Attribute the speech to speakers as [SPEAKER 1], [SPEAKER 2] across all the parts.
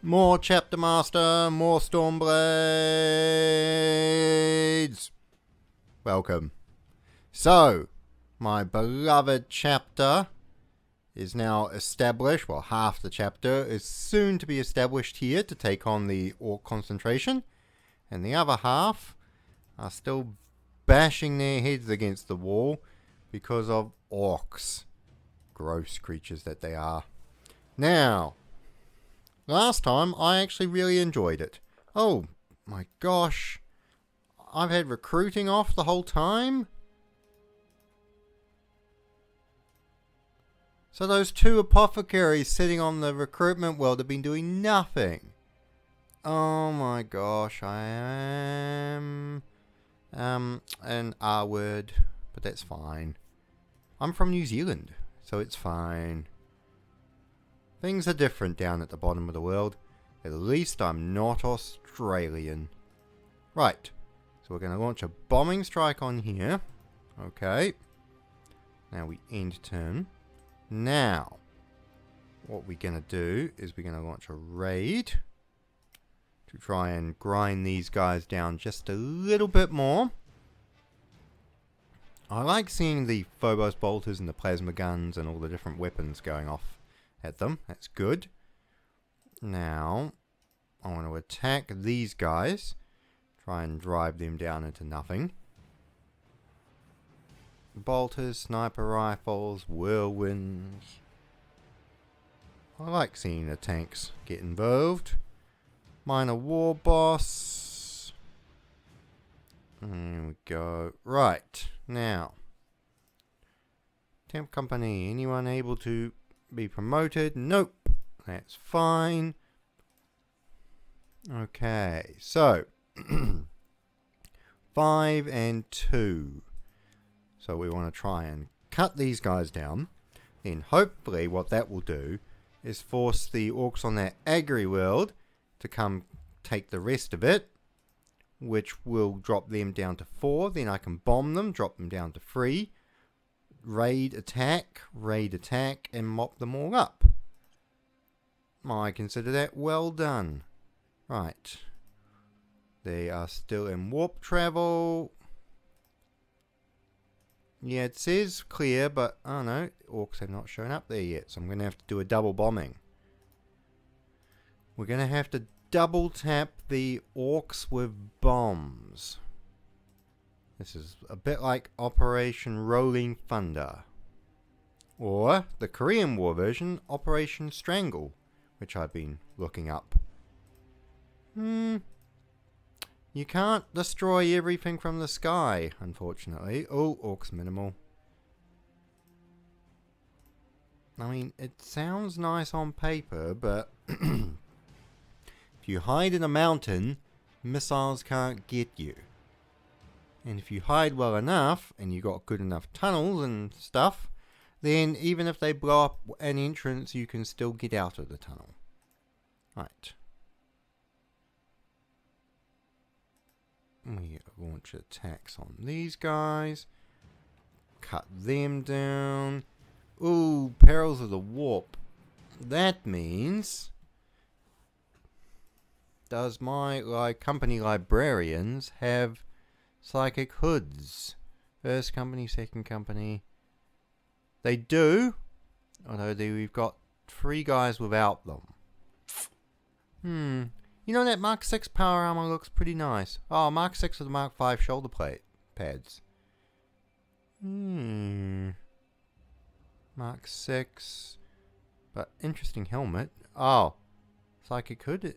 [SPEAKER 1] More Chapter Master, more Stormblades! Welcome. So, my beloved chapter is now established. Well, half the chapter is soon to be established here to take on the Orc concentration. And the other half are still bashing their heads against the wall because of Orks. Gross creatures that they are. Now, last time I actually really enjoyed it. Oh my gosh. I've had recruiting off the whole time. So those two apothecaries sitting on the recruitment world have been doing nothing. Oh my gosh, I am an R word, but that's fine. I'm from New Zealand, so it's fine. Things are different down at the bottom of the world. At least I'm not Australian. Right, so we're going to launch a bombing strike on here. Okay. Now we end turn. Now, what we're going to do is we're going to launch a raid to try and grind these guys down just a little bit more. I like seeing the Phobos bolters and the plasma guns and all the different weapons going off at them. That's good. Now, I want to attack these guys. Try and drive them down into nothing. Bolters, sniper rifles, whirlwinds. I like seeing the tanks get involved. Minor war boss. There we go. Right, now. Temp company, anyone able to be promoted? Nope. That's fine. Okay, so 5 and 2. So we want to try and cut these guys down. Then hopefully what that will do is force the Orcs on that Agri world to come take the rest of it, which will drop them down to 4. Then I can bomb them, drop them down to 3. Raid attack, and mop them all up. I consider that well done. Right. They are still in warp travel. Yeah, it says clear, but oh no, Orcs have not shown up there yet, so I'm going to have to do a double bombing. We're going to have to double tap the Orcs with bombs. This is a bit like Operation Rolling Thunder. Or the Korean War version, Operation Strangle, which I've been looking up. You can't destroy everything from the sky, unfortunately. Oh, Orcs minimal. I mean, it sounds nice on paper, but if you hide in a mountain, missiles can't get you. And if you hide well enough, and you got good enough tunnels and stuff, then even if they blow up an entrance, you can still get out of the tunnel. Right. We launch attacks on these guys. Cut them down. Ooh, perils of the warp. That means... does my company librarians have psychic hoods? First company, second company. They do. Although we've got 3 guys without them. You know, that Mark 6 power armor looks pretty nice. Oh, Mark 6 with the Mark 5 shoulder plate pads. Mark 6. But interesting helmet. Oh, psychic hood.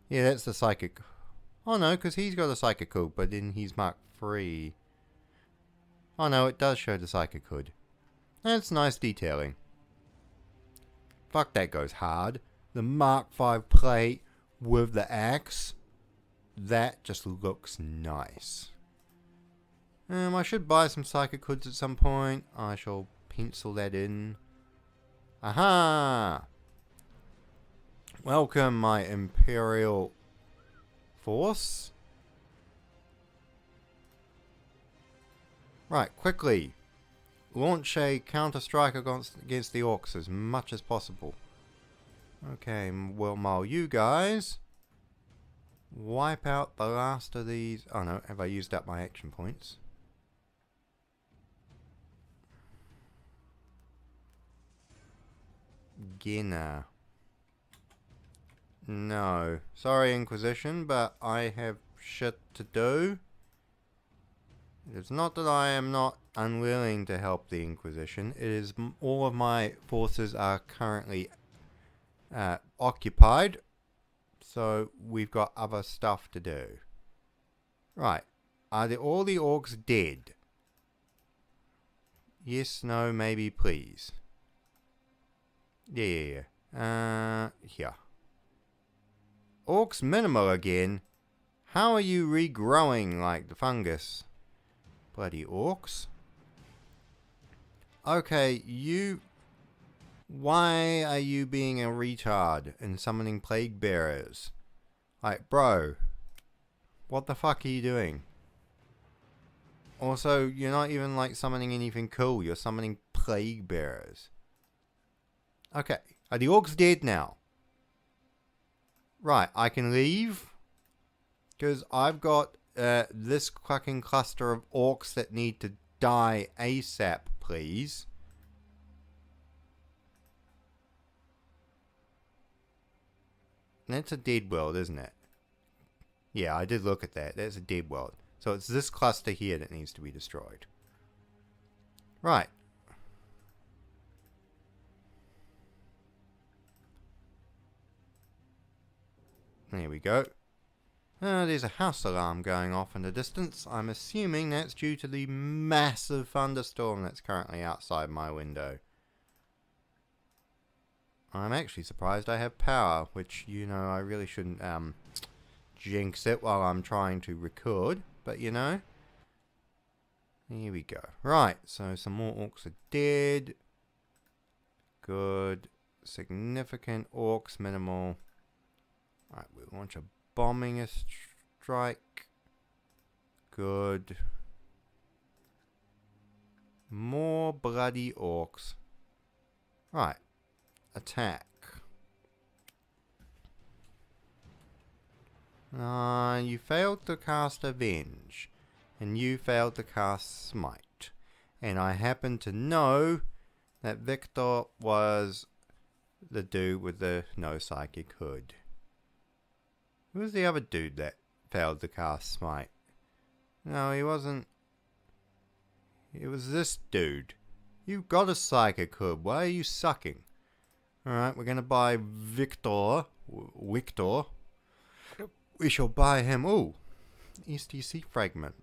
[SPEAKER 1] Yeah, that's the psychic. Oh no, because he's got a psychic hood, but then he's Mark 3. Oh no, it does show the psychic hood. That's nice detailing. Fuck, that goes hard. The Mark 5 plate with the axe. That just looks nice. I should buy some psychic hoods at some point. I shall pencil that in. Aha! Welcome, my Imperial force. Right, quickly. Launch a counter-strike against the Orcs as much as possible. Okay, well, while you guys wipe out the last of these... Oh no, have I used up my action points? Ginner. No. Sorry, Inquisition, but I have shit to do. It's not that I am not unwilling to help the Inquisition. It is all of my forces are currently occupied. So we've got other stuff to do. Right. Are all the orcs dead? Yes, no, maybe, please. Yeah. Here. Orcs minimal again. How are you regrowing like the fungus? Bloody orcs. Okay, you... Why are you being a retard and summoning plague bearers? Like, bro. What the fuck are you doing? Also, you're not even like summoning anything cool. You're summoning plague bearers. Okay. Are the orcs dead now? Right, I can leave. Because I've got this fucking cluster of orcs that need to die ASAP, please. That's a dead world, isn't it? Yeah, I did look at that. That's a dead world. So it's this cluster here that needs to be destroyed. Right. There we go. There's a house alarm going off in the distance. I'm assuming that's due to the massive thunderstorm that's currently outside my window. I'm actually surprised I have power, which, you know, I really shouldn't jinx it while I'm trying to record, but you know. Here we go. Right, so some more orcs are dead. Good. Significant orcs, minimal. Alright, we'll launch a bombing strike. Good. More bloody orcs. Right. Attack. You failed to cast Avenge. And you failed to cast Smite. And I happen to know that Victor was the dude with the no psychic hood. Who was the other dude that failed to cast Smite? No, he wasn't. It was this dude. You've got a psychic hood. Why are you sucking? Alright, we're going to buy Victor. We shall buy him. Ooh. STC fragment.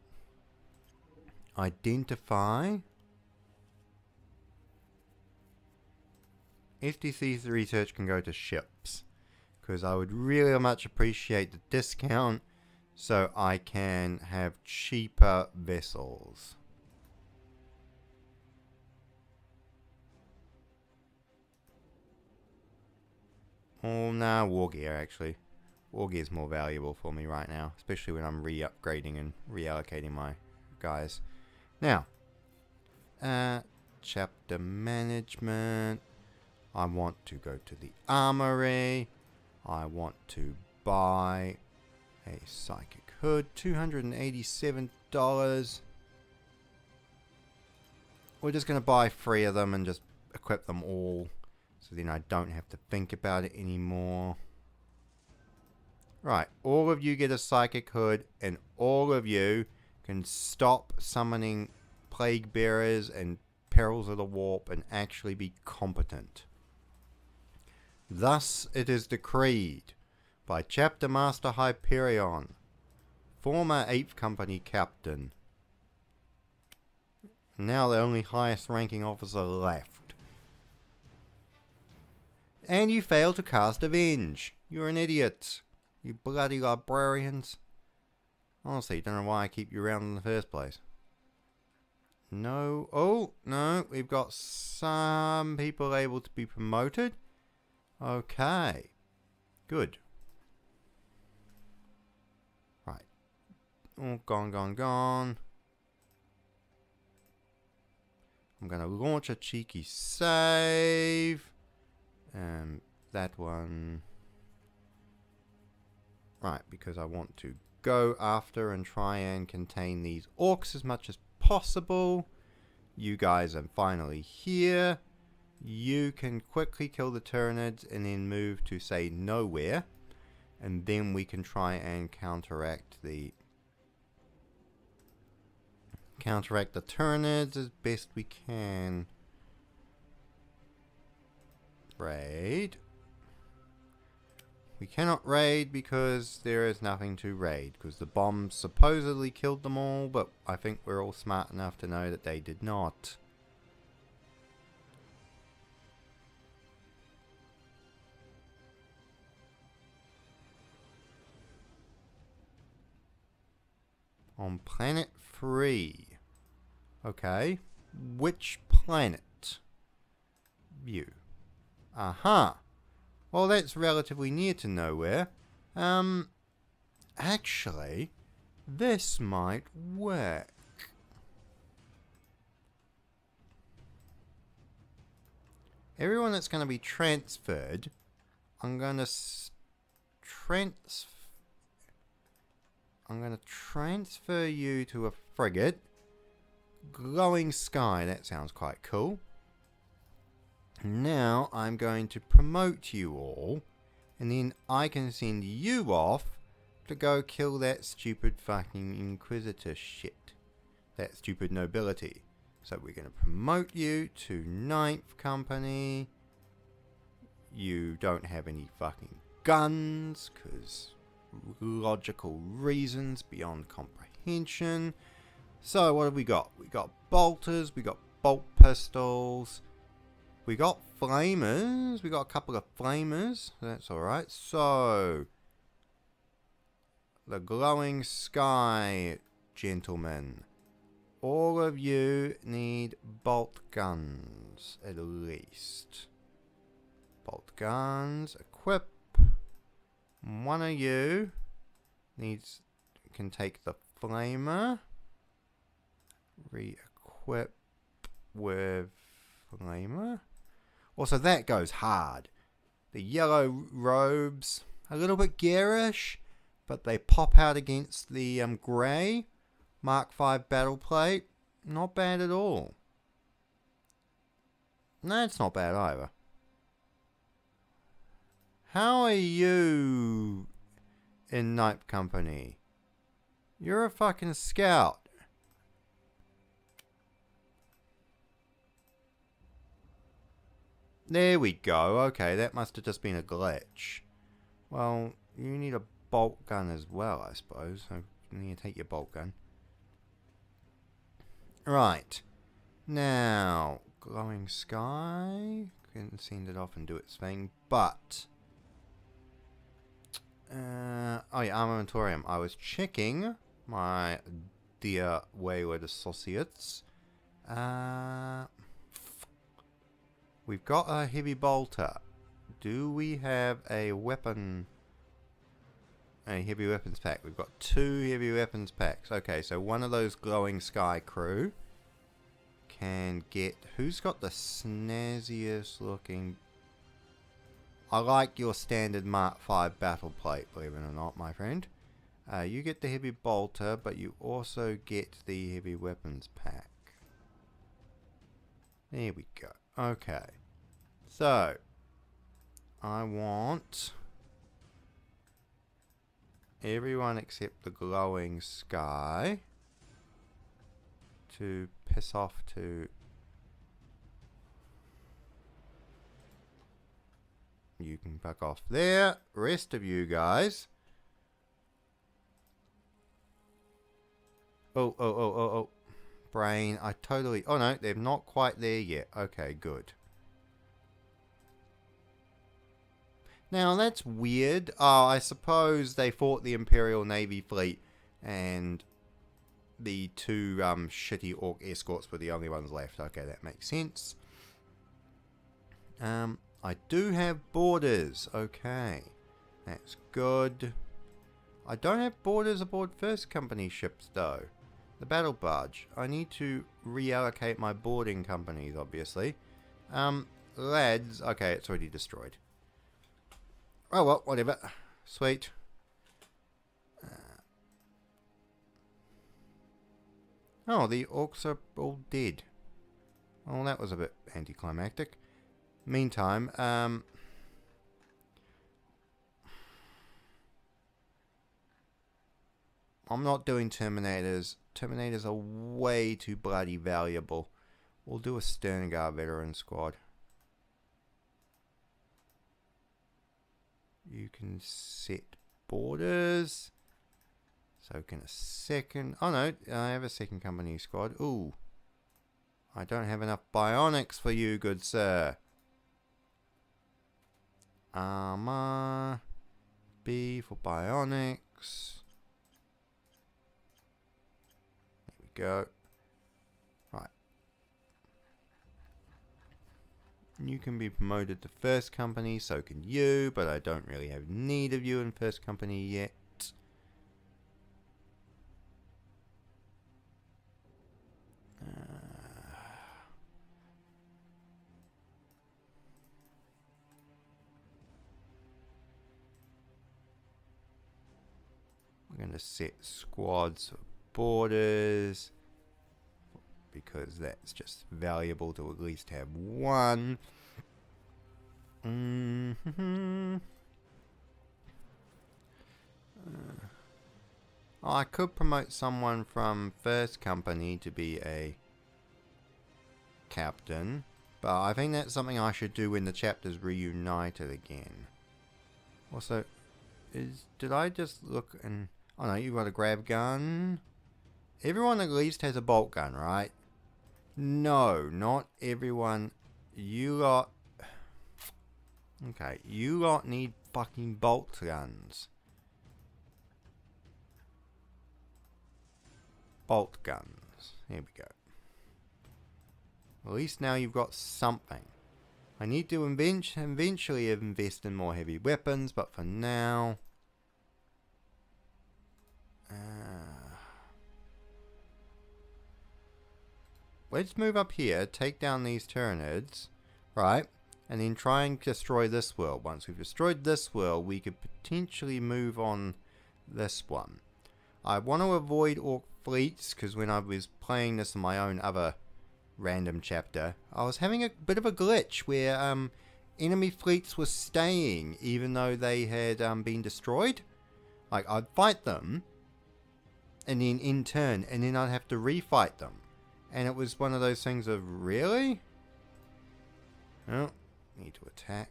[SPEAKER 1] Identify. STC's research can go to ships. Because I would really much appreciate the discount so I can have cheaper vessels. Oh, nah, war gear actually. War gear is more valuable for me right now, especially when I'm re-upgrading and reallocating my guys. Now, chapter management. I want to go to the armory. I want to buy a psychic hood, $287. We're just going to buy 3 of them and just equip them all. So then I don't have to think about it anymore. Right, all of you get a psychic hood and all of you can stop summoning plague bearers and perils of the warp and actually be competent. Thus it is decreed by Chapter Master Hyperion, former 8th Company Captain. Now the only highest ranking officer left. And you fail to cast Avenge. You're an idiot. You bloody librarians. Honestly, don't know why I keep you around in the first place. No. Oh, no. We've got some people able to be promoted. Okay. Good. Right. Oh, gone. I'm going to launch a cheeky save. that one. Right, because I want to go after and try and contain these orcs as much as possible. You guys are finally here. You can quickly kill the Tyranids and then move to, say, nowhere. And then we can try and counteract the Tyranids as best we can. Raid. We cannot raid because there is nothing to raid, because the bombs supposedly killed them all, but I think we're all smart enough to know that they did not. On planet 3. Okay. Which planet? View. Aha. Well, that's relatively near to nowhere. Actually, this might work. Everyone that's going to be transferred, I'm going to transfer you to a frigate. Glowing Sky, that sounds quite cool. Now I'm going to promote you all, and then I can send you off to go kill that stupid fucking Inquisitor shit. That stupid nobility. So we're going to promote you to 9th Company. You don't have any fucking guns, because logical reasons beyond comprehension. So what have we got? We got bolters, we got bolt pistols, we got flamers, we got a couple of flamers, that's alright. So, the Glowing Sky gentlemen, all of you need bolt guns, at least. Bolt guns, equip. One of you can take the flamer. Re-equip with flamer. Also, that goes hard. The yellow robes, a little bit garish, but they pop out against the grey Mark 5 battle plate. Not bad at all. No, it's not bad either. How are you in 9th Company? You're a fucking scout. There we go. Okay, that must have just been a glitch. Well, you need a bolt gun as well, I suppose. So you need to take your bolt gun. Right. Now, Glowing Sky. Can send it off and do its thing, but... oh yeah, Armamentorium. I was checking my dear wayward associates. We've got a heavy bolter. Do we have a weapon? A heavy weapons pack. We've got 2 heavy weapons packs. Okay, so one of those Glowing Sky crew can get... Who's got the snazziest looking... I like your standard Mark 5 battle plate, believe it or not, my friend. You get the heavy bolter, but you also get the heavy weapons pack. There we go. Okay. So, I want everyone except the Glowing Sky to piss off to... You can back off there. Rest of you guys. Oh. Brain, I totally... Oh no, they're not quite there yet. Okay, good. Now, that's weird. Oh, I suppose they fought the Imperial Navy fleet and the 2 shitty Ork escorts were the only ones left. Okay, that makes sense. I do have borders. Okay, that's good. I don't have borders aboard 1st Company ships, though. The battle barge. I need to reallocate my boarding companies, obviously. Lads. Okay, it's already destroyed. Oh well, whatever. Sweet. Oh, the orcs are all dead. Oh, that was a bit anticlimactic. Meantime, I'm not doing Terminators. Terminators are way too bloody valuable. We'll do a Sterngard veteran squad. You can set borders. So can a second... Oh no, I have a second company squad. Ooh. I don't have enough bionics for you, good sir. Armor. B for bionics. There we go. Right. You can be promoted to first company, so can you, but I don't really have need of you in first company yet. We're going to set squads for borders, because that's just valuable to at least have one. I could promote someone from first company to be a captain, but I think that's something I should do when the chapter's reunited again. Also, did I just look and... Oh no, you got a grab gun. Everyone at least has a bolt gun, right? No, not everyone. You lot... Okay, you lot need fucking bolt guns. Bolt guns. Here we go. At least now you've got something. I need to eventually invest in more heavy weapons, but for now... let's move up here, take down these Tyranids, right? And then try and destroy this world. Once we've destroyed this world, we could potentially move on this one. I want to avoid Orc fleets, because when I was playing this in my own other random chapter, I was having a bit of a glitch where enemy fleets were staying even though they had been destroyed. Like, I'd fight them, and then in turn, and then I'd have to refight them. And it was one of those things of, really? Oh, need to attack.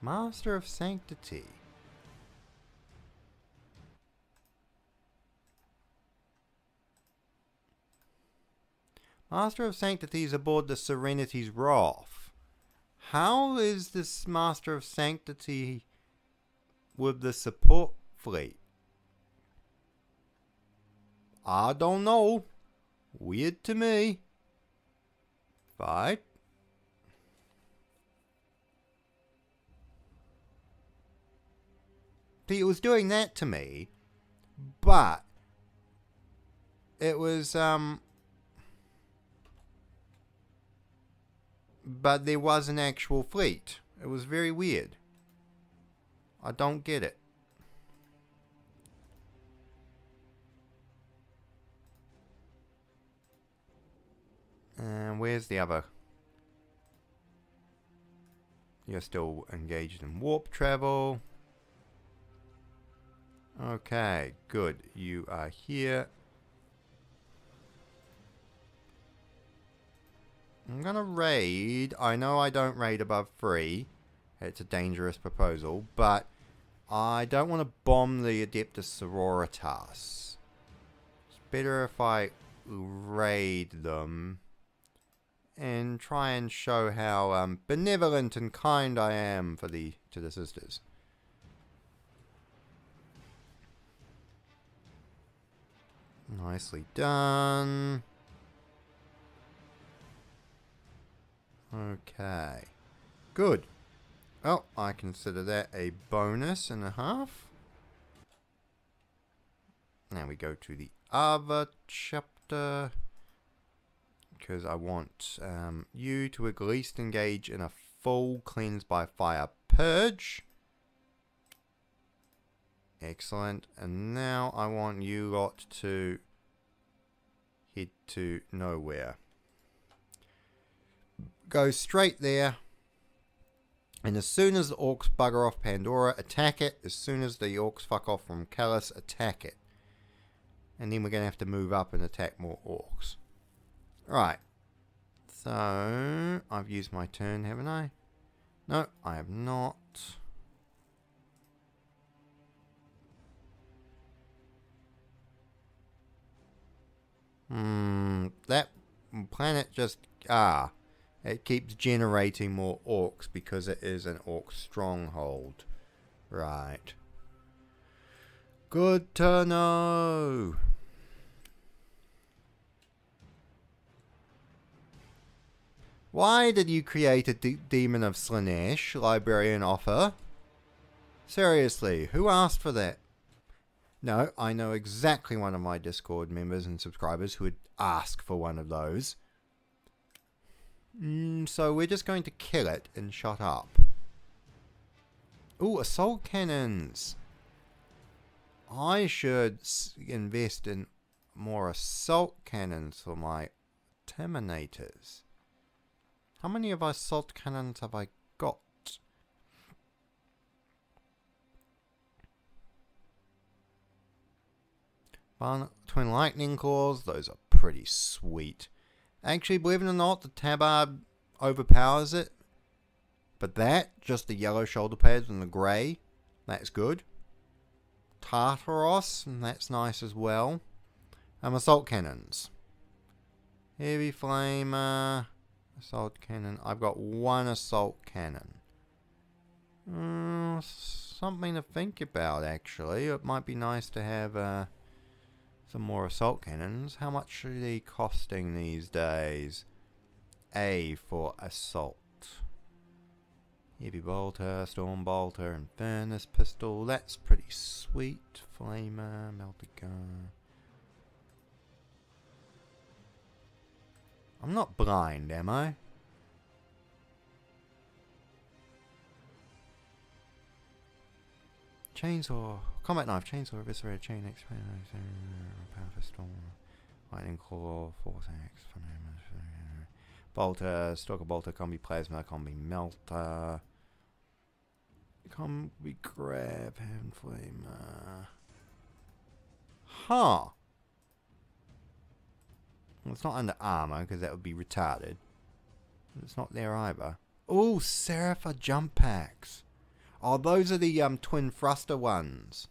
[SPEAKER 1] Master of Sanctity. Master of Sanctity is aboard the Serenity's Wrath. How is this Master of Sanctity with the support fleet? I don't know. Weird to me. Right? See, it was doing that to me, but it was, but there was an actual fleet. It was very weird. I don't get it. And where's the other? You're still engaged in warp travel. Okay, good. You are here. I'm gonna raid. I know I don't raid above 3. It's a dangerous proposal, but I don't want to bomb the Adeptus Sororitas. It's better if I raid them and try and show how benevolent and kind I am to the sisters. Nicely done. Okay. Good. Well, I consider that a bonus and a half. Now we go to the other chapter. because I want you to at least engage in a full cleanse by fire purge. Excellent. And now I want you lot to head to nowhere. Go straight there. And as soon as the Orks bugger off Pandora, attack it. As soon as the Orks fuck off from Callus, attack it. And then we're going to have to move up and attack more Orks. Right. So, I've used my turn, haven't I? No, I have not. That planet just... it keeps generating more Orks because it is an Ork stronghold. Right. Good to know. Why did you create a Demon of Slanesh, Librarian Offer? Seriously, who asked for that? No, I know exactly one of my Discord members and subscribers who would ask for one of those. So we're just going to kill it and shut up. Ooh, assault cannons. I should invest in more assault cannons for my Terminators. How many of assault cannons have I got? Twin lightning claws, those are pretty sweet. Actually, believe it or not, the tabard overpowers it. But that, just the yellow shoulder pads and the grey, that's good. Tartaros, that's nice as well. Assault cannons. Heavy flamer. Assault cannon. I've got one assault cannon. Something to think about, actually. It might be nice to have some more assault cannons. How much are they costing these days? A for assault. Heavy bolter, storm bolter, and furnace pistol. That's pretty sweet. Flamer, melted gun. I'm not blind, am I? Chainsaw. Combat knife. Chainsaw. Eviscerator. Chain X. Power for storm. Lightning claw. Force axe. Bolter. Stalker bolter. Combi plasma. Combi melter. Combi grab. Hand flamer. Huh. Well, it's not under armor because that would be retarded. It's not there either. Oh, Serapha jump packs. Oh, those are the twin thruster ones.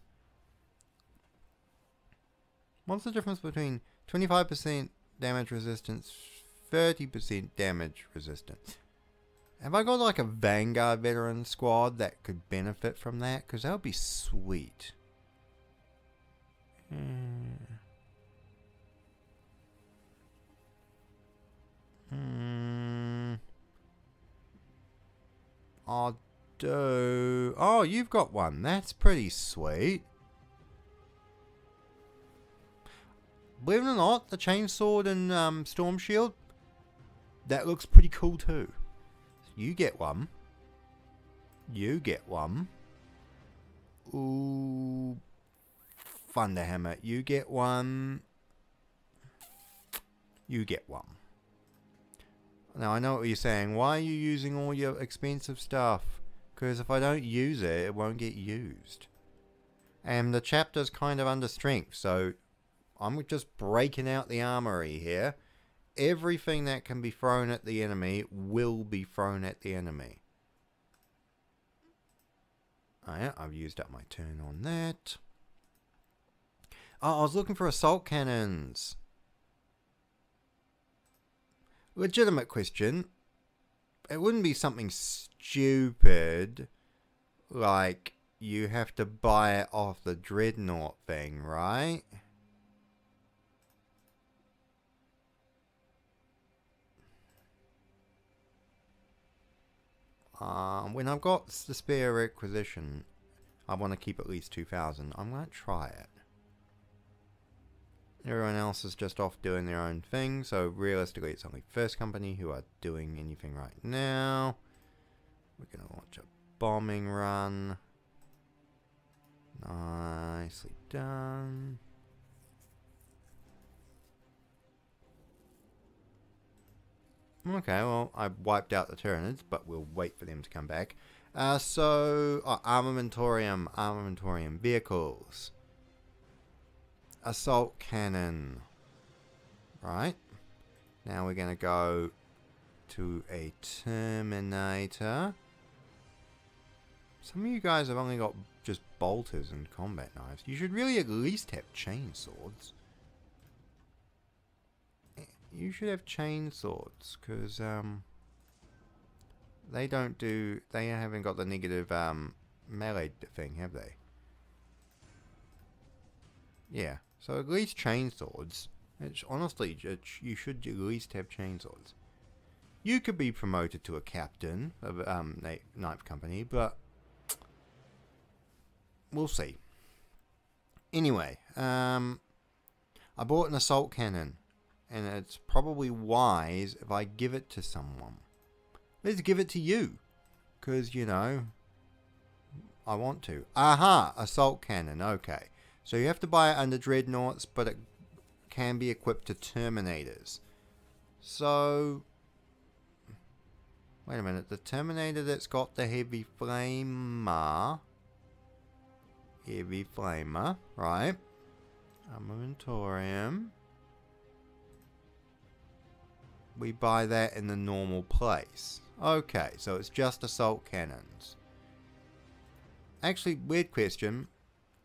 [SPEAKER 1] What's the difference between 25% damage resistance, 30% damage resistance? Have I got like a Vanguard veteran squad that could benefit from that? Because that would be sweet. I'll do... Oh, you've got one. That's pretty sweet. Believe it or not, the chainsword and storm shield, that looks pretty cool too. You get one. You get one. Ooh. Thunderhammer. You get one. You get one. Now, I know what you're saying. Why are you using all your expensive stuff? Because if I don't use it, it won't get used. And the chapter's kind of under strength, so I'm just breaking out the armory here. Everything that can be thrown at the enemy will be thrown at the enemy. Oh yeah, I've used up my turn on that. Oh, I was looking for assault cannons. Legitimate question. It wouldn't be something stupid like you have to buy it off the Dreadnought thing, right? When I've got the spare requisition, I want to keep at least 2,000. I'm going to try it. Everyone else is just off doing their own thing, so realistically it's only First Company who are doing anything right now. We're going to launch a bombing run. Nicely done. Okay, well, I wiped out the Tyranids, but we'll wait for them to come back. Armamentorium vehicles. Assault cannon. Right. Now we're going to go to a Terminator. Some of you guys have only got just bolters and combat knives. You should really at least have chainswords. You should have chainswords, because they haven't got the negative melee thing, have they? Yeah, so at least chainswords. Honestly, you should at least have chainswords. You could be promoted to a captain of Ninth Company, but we'll see. Anyway, I bought an assault cannon. And it's probably wise if I give it to someone. Let's give it to you. Because, you know, I want to. Aha! Assault cannon. Okay. So you have to buy it under Dreadnoughts, but it can be equipped to Terminators. So, wait a minute. The Terminator that's got the heavy flamer. Right. Armamentorium. We buy that in the normal place. Okay, so it's just assault cannons. Actually, weird question.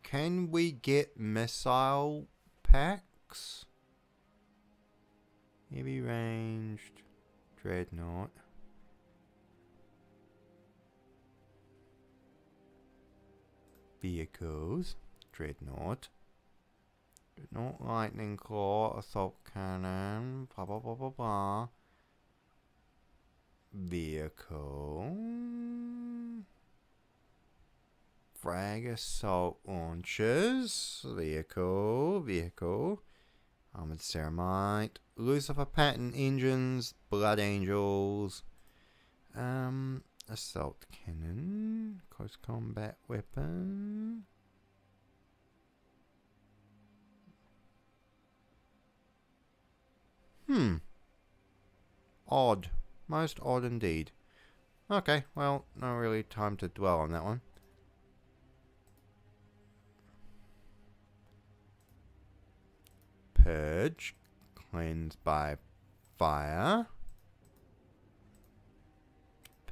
[SPEAKER 1] Can we get missile packs? Heavy ranged Dreadnought. Vehicles. Dreadnought. Dreadnought Lightning Claw, Assault Cannon, blah blah blah blah blah. Vehicle. Frag Assault Launchers. Vehicle. Armored Ceramite. Lucifer Pattern Engines. Blood Angels. Assault Cannon. Close Combat Weapon. Odd. Most odd indeed. Okay, well, not really time to dwell on that one. Purge. Cleanse by fire.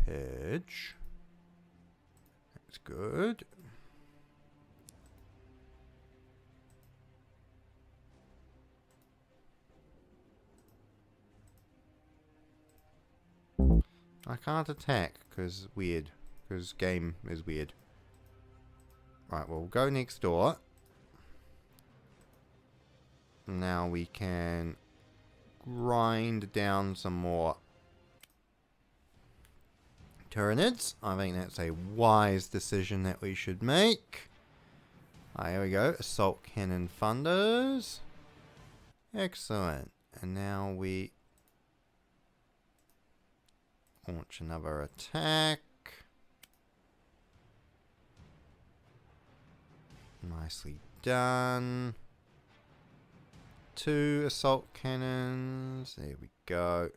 [SPEAKER 1] Purge. That's good. I can't attack because weird. Because game is weird. Right, we'll go next door. Now we can grind down some more Tyranids. I think that's a wise decision that we should make. Here we go. Assault Cannon Thunders. Excellent. And now we launch another attack. Nicely done. 2 assault cannons. There we go.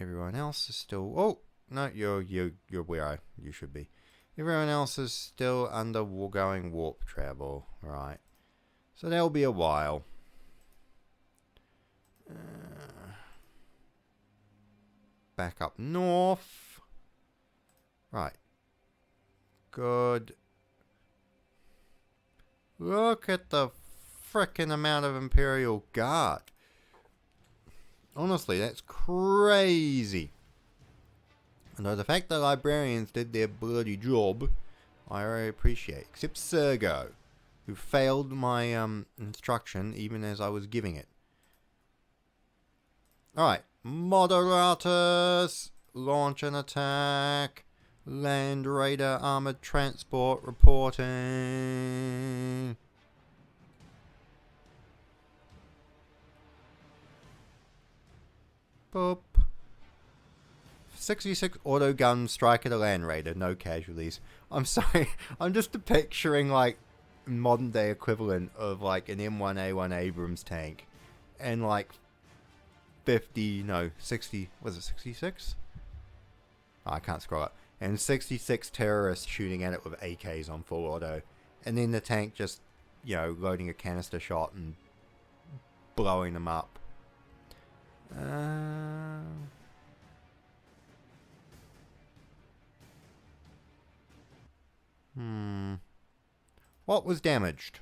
[SPEAKER 1] Everyone else is still... Oh! No, you're where you should be. Everyone else is still undergoing warp travel. Right. So that'll be a while. Back up north. Right. Good. Look at the frickin' amount of Imperial Guard. Honestly, that's crazy. And the fact that librarians did their bloody job, I really appreciate. Except Sergo, who failed my instruction even as I was giving it. Alright. Moderatus. Launch an attack. Land Raider Armored Transport reporting. Boop. 66 auto gun strike at a Land Raider, no casualties. I'm sorry, I'm just picturing like modern day equivalent of like an M1A1 Abrams tank and like 60, was it 66? Oh, I can't scroll up. And 66 terrorists shooting at it with AKs on full auto. And then the tank just, loading a canister shot and blowing them up. What was damaged?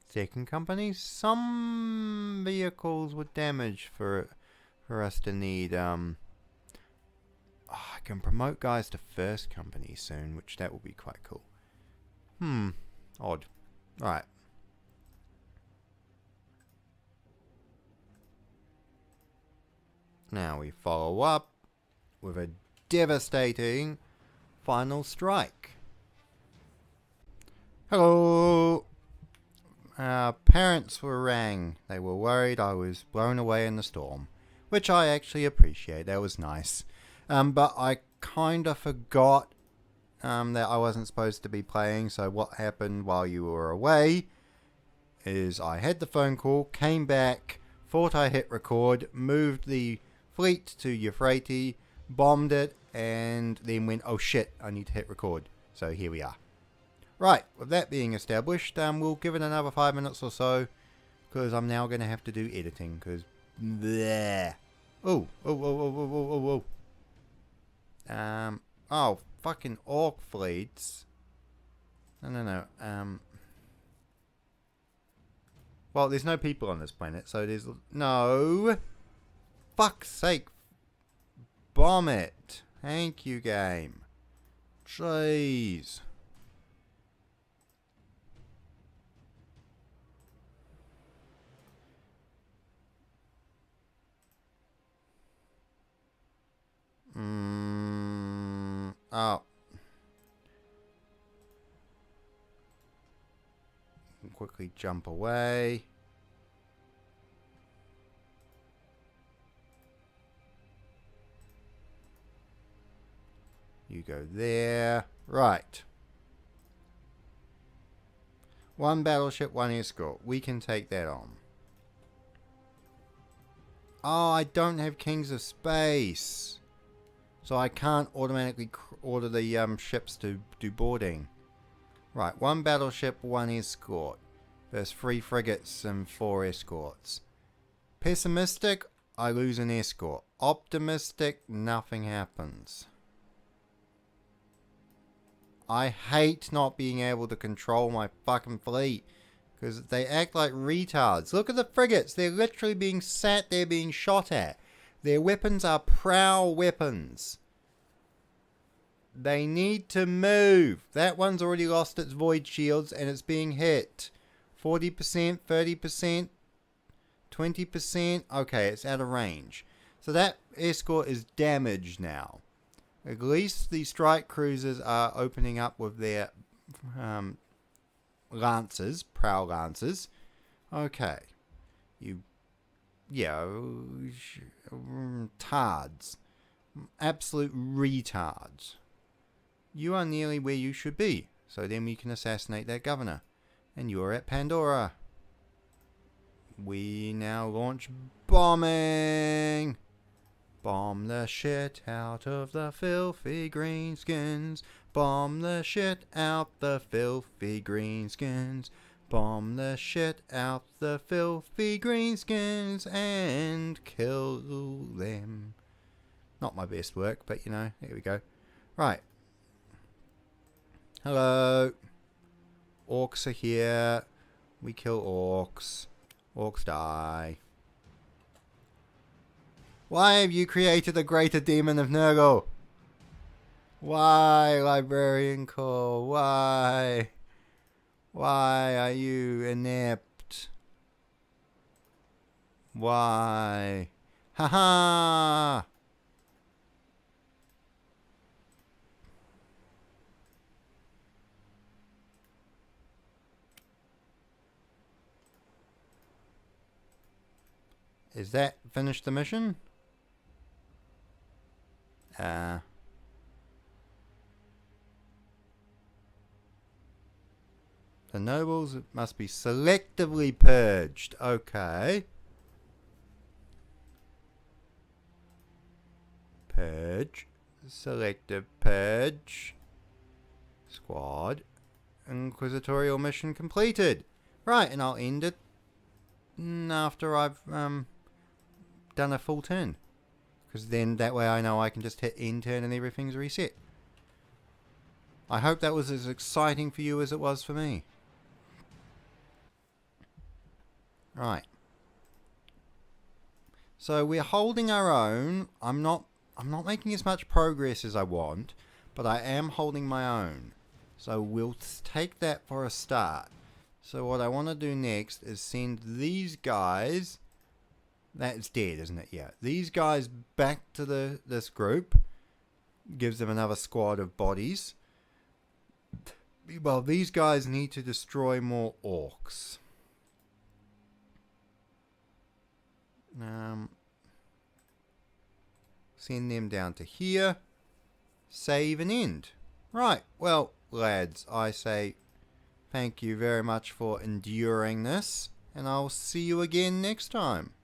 [SPEAKER 1] Second company, some vehicles were damaged for us to need. I can promote guys to first company soon, which that will be quite cool. Odd. Alright. Now we follow up with a devastating final strike. Hello! Parents were rang. They were worried I was blown away in the storm, which I actually appreciate. That was nice. But I kind of forgot that I wasn't supposed to be playing, so what happened while you were away is I had the phone call, came back, thought I hit record, moved the fleet to Euphrates, bombed it, and then went, oh shit, I need to hit record. So here we are. Right, with that being established, we'll give it another 5 minutes or so, because I'm now going to have to do editing, because bleh. Oh, fucking orc fleets. No. Well, there's no people on this planet, so there's no. Fuck's sake. Bomb it. Thank you, game. Jeez. Oh. Quickly jump away. You go there. Right. One battleship, one escort. We can take that on. Oh, I don't have Kings of Space. So I can't automatically order the ships to do boarding. Right, one battleship, one escort. There's 3 frigates and 4 escorts. Pessimistic, I lose an escort. Optimistic, nothing happens. I hate not being able to control my fucking fleet. Because they act like retards. Look at the frigates. They're literally being sat there being shot at. Their weapons are prowl weapons. They need to move. That one's already lost its void shields and it's being hit. 40%, 30%, 20%. Okay, it's out of range. So that escort is damaged now. At least the strike cruisers are opening up with their lancers, prowl lancers. Okay. Tards. Absolute retards. You are nearly where you should be. So then we can assassinate that governor. And you're at Pandora. We now launch bombing. Bomb the shit out of the filthy greenskins. Bomb the shit out the filthy greenskins. Bomb the shit out the filthy greenskins and kill them. Not my best work, but here we go. Right. Hello. Orks are here. We kill orks. Orks die. Why have you created the greater demon of Nurgle? Why, Librarian Core? Why? Why are you inept? Why? Haha! Is that finished the mission? The nobles must be selectively purged. Okay. Purge. Selective purge. Squad. Inquisitorial mission completed. Right, and I'll end it after I've done a full turn. Because then that way I know I can just hit end turn and everything's reset. I hope that was as exciting for you as it was for me. Right. So we're holding our own. I'm not making as much progress as I want, but I am holding my own. So we'll take that for a start. So what I want to do next is send these guys. That's dead, isn't it? Yeah. These guys back to this group. Gives them another squad of bodies. Well, these guys need to destroy more orcs. Send them down to here. Save and end. Right. Well, lads, I say thank you very much for enduring this. And I'll see you again next time.